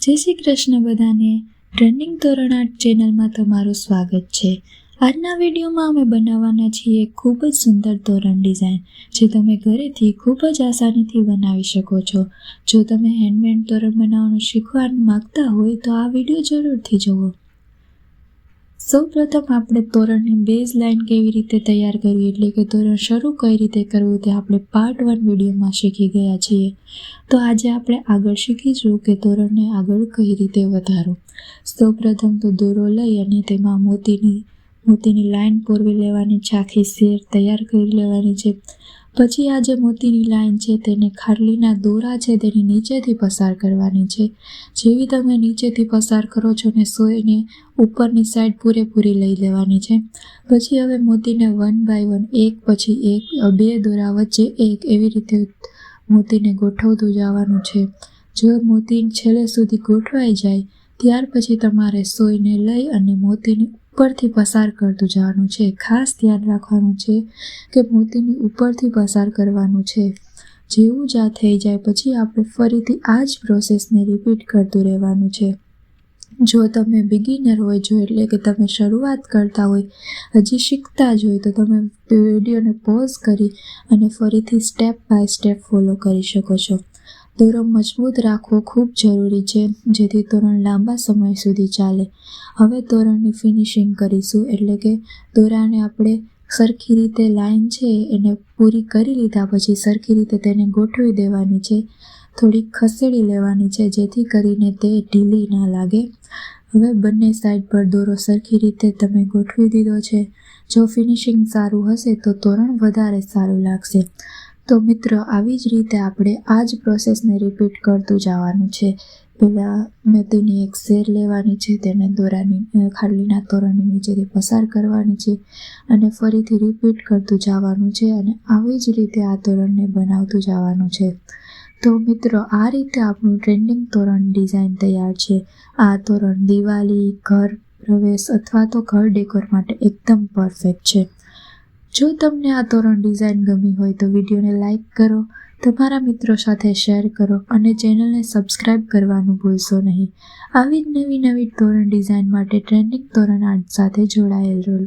જય શ્રી કૃષ્ણ બધાને. ટ્રેન્ડિંગ તોરણ આર્ટ ચેનલમાં તમારું સ્વાગત છે. આજના વિડીયોમાં અમે બનાવવાના છીએ ખૂબ જ સુંદર તોરણ ડિઝાઇન, જે તમે ઘરેથી ખૂબ જ આસાનીથી બનાવી શકો છો. જો તમે હેન્ડમેડ તોરણ બનાવવાનું શીખવા માંગતા હોય તો આ વિડીયો જરૂરથી જુઓ. સૌપ્રથમ આપણે તોરણની બેઝ લાઇન કેવી રીતે તૈયાર કરવી, એટલે કે તોરણ શરૂ કઈ રીતે કરવું, તે આપણે પાર્ટ 1 વિડીયોમાં શીખી ગયા છીએ. તો આજે આપણે આગળ શીખીશું કે તોરણને આગળ કઈ રીતે વધારવું. સૌપ્રથમ તો દોરો લઈ અને તેમાં મોતીની લાઇન પૂરવી લેવાની છે, આખી શેર તૈયાર કરી લેવાની છે. પછી આ જે મોતીની લાઇન છે તેને ખાટલીના દોરા છે તેની નીચેથી પસાર કરવાની છે. જેવી તમે નીચેથી પસાર કરો છો ને સોયને ઉપરની સાઈડ પૂરેપૂરી લઈ લેવાની છે. પછી હવે મોતીને 1 બાય 1 એક પછી એક, બે દોરા વચ્ચે એક, એવી રીતે મોતીને ગોઠવતું જવાનું છે. જો મોતી છેલ્લે સુધી ગોઠવાઈ જાય ત્યાર પછી તમારે સોયને લઈ અને મોતીની ઉપરથી પસાર કરતું જવાનું છે. ખાસ ધ્યાન રાખવાનું છે કે મોતીની ઉપરથી પસાર કરવાનું છે. જેવું જ આ થઈ જાય પછી આપણે ફરીથી આ જ પ્રોસેસને રિપીટ કરતું રહેવાનું છે. જો તમે બિગિનર હોય, એટલે કે તમે શરૂઆત કરતા હોય, હજી શીખતા જ હોય, તો તમે વિડીયોને પોઝ કરી અને ફરીથી સ્ટેપ બાય સ્ટેપ ફોલો કરી શકો છો. દોરો મજબૂત રાખવો ખૂબ જરૂરી છે, જેથી તોરણ લાંબા સમય સુધી ચાલે. હવે તોરણની ફિનિશિંગ કરીશું, એટલે કે દોરાને આપણે સરખી રીતે લાઈન છે એને પૂરી કરી લીધા પછી સરખી રીતે તેને ગોઠવી દેવાની છે. થોડીક ખસેડી લેવાની છે જેથી કરીને તે ઢીલી ના લાગે. હવે બંને સાઈડ પર દોરો સરખી રીતે તમે ગોઠવી દીધો છે. જો ફિનિશિંગ સારું હશે તો તોરણ વધારે સારું લાગશે. તો મિત્રો, આવી જ રીતે આપણે આ જ પ્રોસેસને રિપીટ કરતું જવાનું છે. પહેલાં મોતીની એક શેર લેવાની છે, તેને દોરાની ખાટલીના તોરણની નીચેથી પસાર કરવાની છે અને ફરીથી રિપીટ કરતું જવાનું છે અને આવી જ રીતે આ તોરણને બનાવતું જવાનું છે. તો મિત્રો, આ રીતે આપણું ટ્રેન્ડિંગ તોરણ ડિઝાઇન તૈયાર છે. આ તોરણ દિવાળી, ઘર પ્રવેશ અથવા તો ઘર ડેકોર માટે એકદમ પરફેક્ટ છે. જો તમને આ તોરણ ડિઝાઇન ગમી હોય તો વિડીયોને લાઇક કરો, તમારા મિત્રો સાથે શેર કરો અને ચેનલને સબસ્ક્રાઇબ કરવાનું ભૂલશો નહીં. આવી જ નવી તોરણ ડિઝાઇન માટે ટ્રેન્ડિંગ તોરણ આર્ટ સાથે જોડાયેલ રહો.